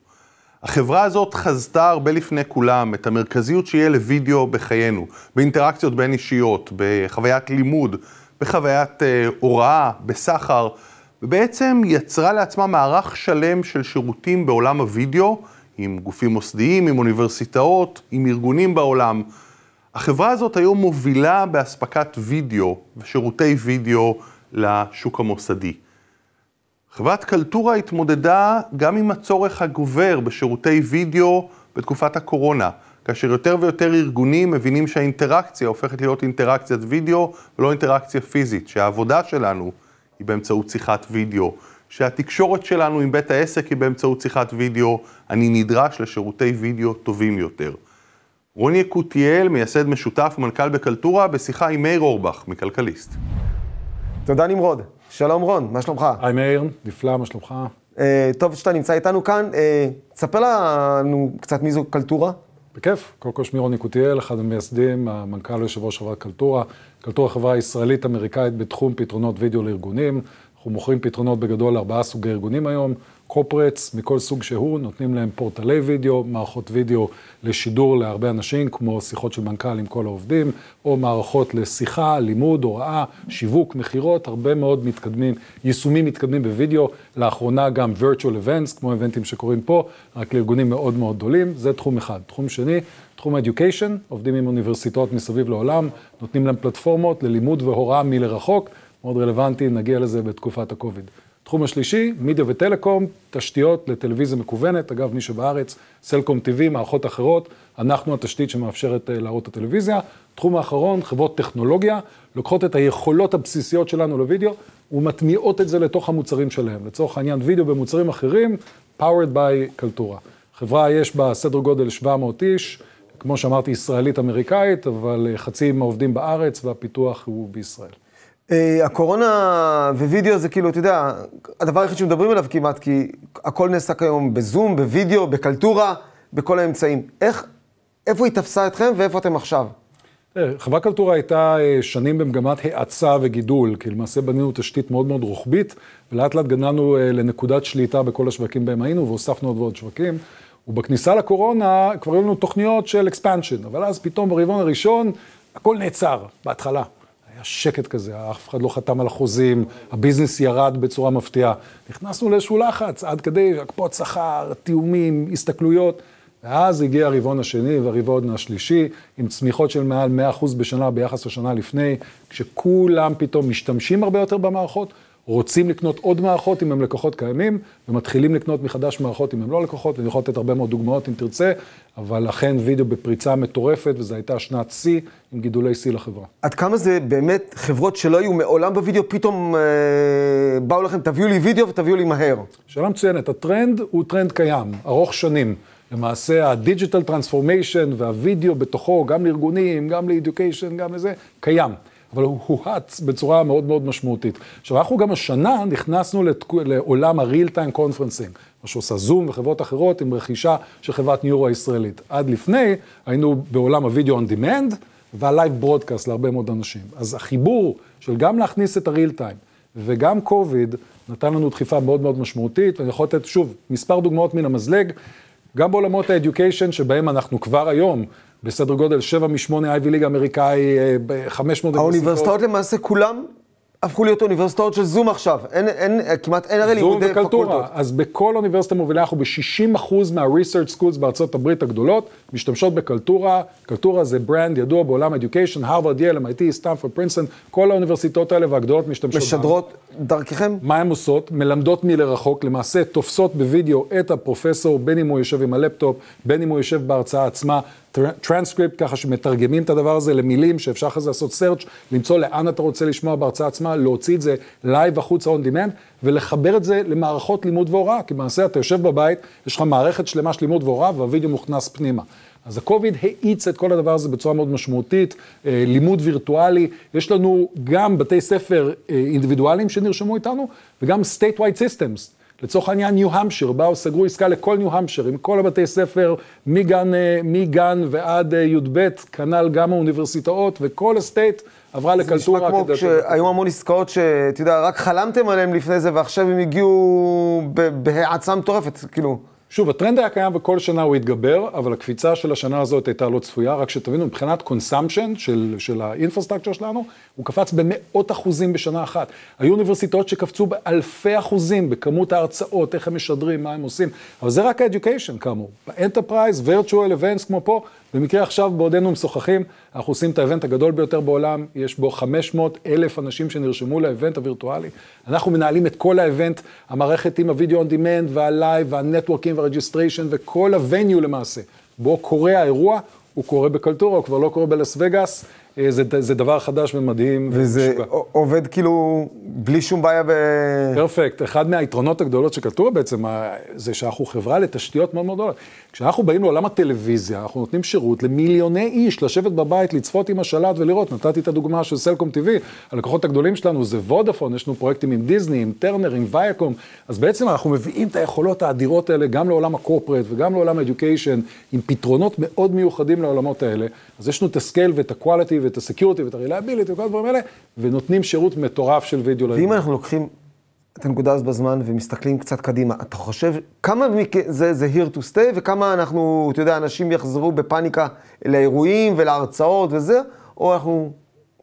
החברה הזאת חזתה הרבה לפני כולם את המרכזיות שיהיה לוידאו בחיינו, באינטראקציות בין אישיות, בחוויית לימוד, בחוויית הוראה, בסחר, ובעצם יצרה לעצמה מערך שלם של שירותים בעולם הוידאו, עם גופים מוסדיים, עם אוניברסיטאות, עם ארגונים בעולם. החברה הזאת היום מובילה בהספקת וידאו ושירותי וידאו לשוק המוסדי. חברת קלטורה התמודדה גם עם הצורך הגובר בשירותי וידאו בתקופת הקורונה, כאשר יותר ויותר ארגונים מבינים שהאינטראקציה הופכת להיות אינטראקציית וידאו ולא אינטראקציה פיזית, שהעבודה שלנו היא באמצעות שיחת וידאו, שהתקשורת שלנו עם בית העסק היא באמצעות שיחת וידאו, אני נדרש לשירותי וידאו טובים יותר. רוני יקותיאל, מייסד משותף ומנכ"ל בקלטורה, בשיחה עם מאיר אורבך מכלכליסט. תודה נמרוד. שלום רון, מה שלומך? היי מאיר, נפלא, מה שלומך? טוב שאתה נמצא איתנו כאן. תספר לנו קצת מי זו קלטורה. בכיף, קודם כל שמי רוני יקותיאל, אחד המייסדים, המנכ"ל ויושב ראש חברת קלטורה. קלטורה חברה ישראלית אמריקאית בתחום פתרונות וידאו לארגונים. אנחנו מוכרים פתרונות בגדול 4 סוגי ארגונים היום. קורפרטס מכל סוג שהוא, נותנים להם פורטלי וידאו, מערכות וידאו לשידור להרבה אנשים, כמו שיחות של מנכ"ל עם כל העובדים, או מערכות לשיחה, לימוד, הוראה, שיווק, מחירות, הרבה מאוד מתקדמים, יישומים מתקדמים בוידאו, לאחרונה גם virtual events, כמו איבנטים שקורים פה, רק לארגונים מאוד מאוד גדולים, זה תחום אחד. תחום שני, תחום education, עובדים עם אוניברסיטאות מסביב לעולם, נותנים להם פלטפורמות ללימוד והוראה מלרחוק, מאוד רלוונטי, נגיע לזה בתקופת הקוביד. תחום השלישי, מידיה וטלקום, תשתיות לטלוויזיה מקוונת, אגב מי שבארץ, סלקום TV, מערכות אחרות, אנחנו התשתית שמאפשרת להראות את הטלוויזיה. תחום האחרון, חברות טכנולוגיה, לוקחות את היכולות הבסיסיות שלנו לוידאו, ומטמיעות את זה לתוך המוצרים שלהם. לצורך העניין וידאו במוצרים אחרים, powered by קלטורה. חברה יש בה סדר גודל 700 איש, כמו שאמרתי ישראלית אמריקאית, אבל חצי מהעובדים בארץ והפיתוח הוא בישראל. הקורונה ווידאו זה כאילו, אתה יודע, הדבר היחיד שמדברים עליו כמעט, כי הכל נעשה כיום בזום, בווידאו, בקלטורה, בכל האמצעים. איפה היא תפסה אתכם ואיפה אתם עכשיו? חברה קלטורה הייתה שנים במגמת האצה וגידול, כי למעשה בנינו תשתית מאוד מאוד רוחבית, ולאט לאט גדלנו לנקודת שליטה בכל השווקים בהם היינו, והוספנו עוד ועוד שווקים. ובכניסה לקורונה כבר היו לנו תוכניות של expansion, אבל אז פתאום ברבעון הראשון הכל נעצר בהתחלה. היה שקט כזה, אף אחד לא חתם על החוזים, הביזנס ירד בצורה מפתיעה. נכנסנו לאיזשהו לחץ, עד כדי הקפות שכר, תיאומים, הסתכלויות, ואז הגיע הרבעון השני והרבעון השלישי, עם צמיחות של מעל 100% בשנה ביחס לשנה לפני, כשכולם פתאום משתמשים הרבה יותר במערכות, רוצים לקנות עוד מערכות אם הם לקוחות קיימים, ומתחילים לקנות מחדש מערכות אם הם לא לקוחות, ואני יכול לתת הרבה מאוד דוגמאות אם תרצה, אבל לכן וידאו בפריצה מטורפת, וזו הייתה שנת C עם גידולי C לחברה. עד כמה זה באמת חברות שלא היו מעולם בוידאו, פתאום באו לכם, תביאו לי וידאו ותביאו לי מהר? שאלה מצוינת, הטרנד הוא טרנד קיים, ארוך שנים. למעשה הדיג'יטל טרנספורמיישן והווידאו בתוכו, גם לארגונים, גם לאדיוקיישן, גם לזה, קיים. אבל הוא הואץ בצורה מאוד מאוד משמעותית. עכשיו, אנחנו גם השנה נכנסנו לעולם ה-real-time conferencing, מה שעושה זום וחברות אחרות עם רכישה של חברת ניורו הישראלית. עד לפני היינו בעולם ה-video on demand וה-live broadcast להרבה מאוד אנשים. אז החיבור של גם להכניס את ה-real-time וגם קוביד נתן לנו דחיפה מאוד מאוד משמעותית, ואני יכול לתת שוב מספר דוגמאות מן המזלג, גם בעולמות ה-education שבהם אנחנו כבר היום, בסדר גודל 7-8 אייבי ליג אמריקאי, ב-500... האוניברסיטאות למעשה כולם הפכו להיות אוניברסיטאות של זום עכשיו. כמעט אין הרי לימודי פקולטות. אז בכל אוניברסיטה מובילה אנחנו ב-60% מה-research schools בארצות הברית הגדולות, משתמשות בקלטורה. קלטורה זה ברנד ידוע בעולם education, הרווארד, ייל, MIT, סטנפורד, פרינסטון, כל האוניברסיטאות האלה והגדולות משתמשות. משדרות דרככם? מה הן עושות? מלמדות מלרחוק, למעשה תופסות בווידאו את הפרופסור, בין אם הוא יושב עם הלפטופ, בין אם הוא יושב בהרצאה עצמה, טרנסקריפט, ככה שמתרגמים את הדבר הזה למילים, שאפשר אחרי זה לעשות סרצ', למצוא לאן אתה רוצה לשמוע בהרצאה עצמה, להוציא את זה לייב החוצה on demand, ולחבר את זה למערכות לימוד והוראה, כי למעשה אתה יושב בבית, יש לך מערכת שלמה של לימוד והוראה, והווידאו מוכנס פנימה. אז הקוביד האיץ את כל הדבר הזה בצורה מאוד משמעותית, לימוד וירטואלי, יש לנו גם בתי ספר אינדיבידואליים שנרשמו איתנו, וגם statewide systems. לצורך העניין ניו המפשיר, באו סגרו עסקה לכל ניו המפשיר, עם כל הבתי ספר, מגן ועד י"ב, כנ"ל גם האוניברסיטאות, וכל הסטייט עברה לקלטורה. זה נשמע כמו שהיו המון עסקאות שאתה יודע, רק חלמתם עליהם לפני זה, ועכשיו הם הגיעו בהאצה מטורפת, כאילו. שוב, הטרנד היה קיים וכל שנה הוא התגבר, אבל הקפיצה של השנה הזאת הייתה לא צפויה, רק שתבינו, מבחינת consumption של האינפרסטרקצ'ר שלנו, הוא קפץ במאות אחוזים בשנה אחת. היו אוניברסיטאות שקפצו באלפי אחוזים בכמות ההרצאות, איך הם משדרים, מה הם עושים, אבל זה רק ה-education כאמור. באנטרפרייז, virtual events כמו פה, במקרה עכשיו, בעודנו משוחחים, אנחנו עושים את האבנט הגדול ביותר בעולם, יש בו 500,000 אנשים שנרשמו לאבנט הווירטואלי. אנחנו מנהלים את כל האבנט, המערכת עם הווידאו און דימנד והלייב והנטוורקינג והרג'יסטריישן וכל הווניו למעשה. בו קורה האירוע, הוא קורה בקלטורה, הוא כבר לא קורה בלס וגאס, זה דבר חדש ומדהים. וזה עובד כאילו בלי שום בעיה פרפקט. אחד מהיתרונות הגדולות של קלטורה בעצם, זה שאנחנו חברה לתשתיות מאוד מאוד גדולות. כשאנחנו באים לעולם הטלוויזיה, אנחנו נותנים שירות למיליוני איש לשבת בבית, לצפות עם השלט ולראות. נתתי את הדוגמה של סלקום TV, הלקוחות הגדולים שלנו זה וודאפון, יש לנו פרויקטים עם דיזני, עם טרנר, עם וייקום. אז בעצם אנחנו מביאים את היכולות האדירות האלה גם לעולם הקורפרט וגם לעולם האדיוקיישן, עם פתרונות מאוד מיוחדים לעולמות האלה. אז יש לנו את הסקייל ואת הקואליטי ואת הסקיוריטי ואת הרילייביליטי וכל הדברים האלה, ונותנים שירות מטורף של וידאו. ואם אנחנו לוקחים את הנקודה הזאת בזמן ומסתכלים קצת קדימה, אתה חושב כמה זה here to stay וכמה אנחנו, אתה יודע, אנשים יחזרו בפאניקה לאירועים ולהרצאות וזה, או אנחנו,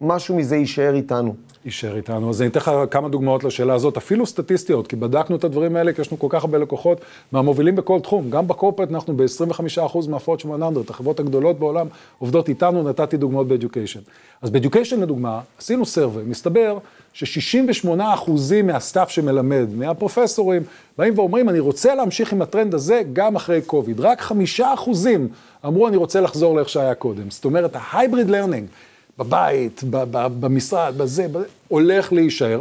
משהו מזה יישאר איתנו? יישאר איתנו. אז אני אתן לך כמה דוגמאות לשאלה הזאת, אפילו סטטיסטיות, כי בדקנו את הדברים האלה, כי יש לנו כל כך הרבה לקוחות מהמובילים בכל תחום. גם בקורפרט אנחנו ב-25% מהפורצ'ן 100, החברות הגדולות בעולם עובדות איתנו, נתתי דוגמאות באדיוקיישן. אז באדיוקיישן לדוגמה, עשינו סרווי, מסתבר ש68% מהסטאפ שמלמד, מהפרופסורים, באים ואומרים, אני רוצה להמשיך עם הטרנד הזה גם אחרי קוביד. רק 5% אמרו, אני רוצה לחזור לאיך שהיה קודם. זאת אומרת, ההייבריד לרנינג, בבית, במשרד, בזה, הולך להישאר.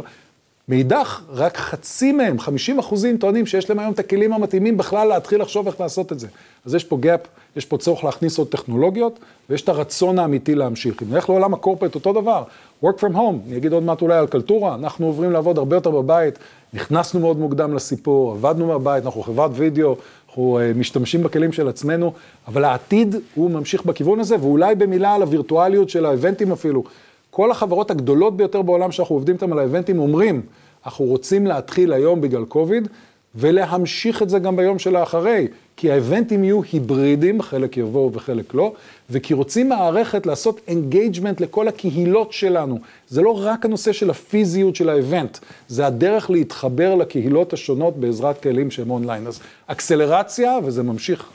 מאידך, רק חצי מהם, 50% טוענים שיש להם היום את הכלים המתאימים בכלל להתחיל לחשוב איך לעשות את זה. אז יש פה גאפ, יש פה צורך להכניס עוד טכנולוגיות, ויש את הרצון האמיתי להמשיך. אם נלך לעולם הקורפרט, אותו דבר, work from home, אני אגיד עוד מעט אולי על קלטורה, אנחנו עוברים לעבוד הרבה יותר בבית, נכנסנו מאוד מוקדם לסיפור, עבדנו מהבית, אנחנו חברת וידאו, אנחנו משתמשים בכלים של עצמנו, אבל העתיד הוא ממשיך בכיוון הזה, ואולי במילה על הווירטואליות של האבנטים אפילו. כל החברות הגדולות ביותר בעולם שאנחנו עובדים איתם על האבנטים אומרים, אנחנו רוצים להתחיל היום בגלל קוביד, ולהמשיך את זה גם ביום של האחרי, כי האבנטים יהיו היברידים, חלק יבואו וחלק לא, וכי רוצים מערכת לעשות אינגייג'מנט לכל הקהילות שלנו. זה לא רק הנושא של הפיזיות של האבנט, זה הדרך להתחבר לקהילות השונות בעזרת כלים שהם אונליין. אז אקסלרציה, וזה ממשיך.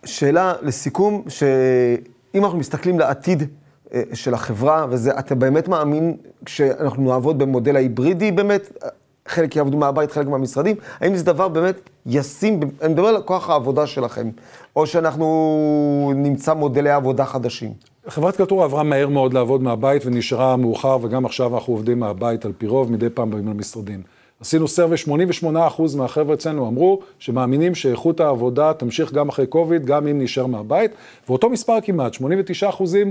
שאלה לסיכום, שאם אנחנו מסתכלים לעתיד של החברה, וזה, אתה באמת מאמין כשאנחנו נעבוד במודל ההיברידי, באמת, חלק יעבדו מהבית, חלק מהמשרדים, האם זה דבר באמת ישים, אני מדבר על כוח העבודה שלכם, או שאנחנו נמצא מודלי עבודה חדשים? חברת קלטורה עברה מהר מאוד לעבוד מהבית ונשארה מאוחר, וגם עכשיו אנחנו עובדים מהבית על פי רוב, מדי פעם באים למשרדים. עשינו סרווי, 88% מהחבר'ה אצלנו אמרו שמאמינים שאיכות העבודה תמשיך גם אחרי קוביד, גם אם נשאר מהבית, ואותו מספר כמעט, 89%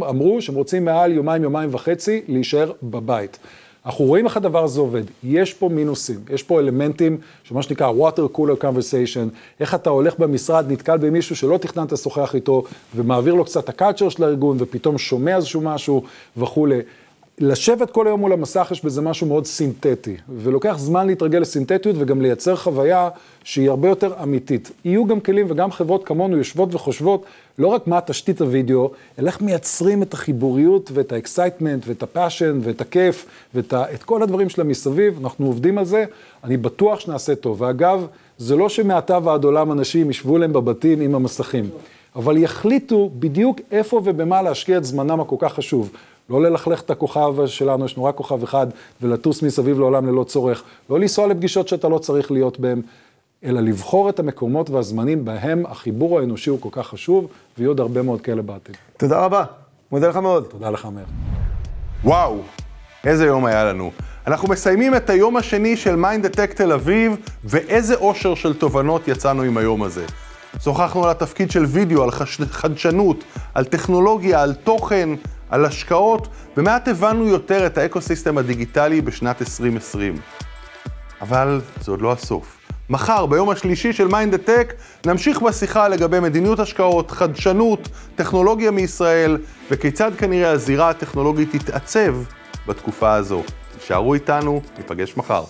אמרו שהם רוצים מעל יומיים וחצי להישאר בבית. אנחנו רואים איך הדבר הזה עובד. יש פה מינוסים, יש פה אלמנטים שמה שנקרא water cooler conversation, איך אתה הולך במשרד, נתקל במישהו שלא תכננת לשוחח איתו, ומעביר לו קצת הקלצ'ר של הארגון, ופתאום שומע איזשהו משהו וכו'. לשבת כל היום מול המסך יש בזה משהו מאוד סינתטי, ולוקח זמן להתרגל לסינתטיות וגם לייצר חוויה שהיא הרבה יותר אמיתית. יהיו גם כלים וגם חברות כמונו יושבות וחושבות לא רק מה תשתית הוידאו, אלא איך מייצרים את החיבוריות ואת האקסייטמנט ואת הפאשן ואת הכיף ואת כל הדברים שלה מסביב. אנחנו עובדים על זה, אני בטוח שנעשה טוב. ואגב, זה לא שמעתה ועד עולם אנשים ישבו להם בבתים עם המסכים, אבל יחליטו בדיוק איפה ובמה להשקיע את זמנם הכל כך חשוב. לא ללכלך את הכוכב שלנו, יש נורא כוכב אחד, ולטוס מסביב לעולם ללא צורך. לא לנסוע לפגישות שאתה לא צריך להיות בהם, אלא לבחור את המקומות והזמנים בהם החיבור האנושי הוא כל כך חשוב, ויהיו עוד הרבה מאוד כאלה בעתיד. תודה רבה, מודה לך מאוד. תודה לך, מאיר. וואו, איזה יום היה לנו. אנחנו מסיימים את היום השני של Mind The Tech TLV, ואיזה אושר של תובנות יצאנו עם היום הזה. שוחחנו על התפקיד של וידאו, על חדשנות, על טכנולוגיה, על תוכן, על השקעות, ומעט הבנו יותר את האקוסיסטם הדיגיטלי בשנת 2020. אבל זה עוד לא הסוף. מחר, ביום השלישי של Mind The Tech, נמשיך בשיחה לגבי מדיניות השקעות, חדשנות, טכנולוגיה מישראל, וכיצד כנראה הזירה הטכנולוגית תתעצב בתקופה הזו. נשארו איתנו, ניפגש מחר.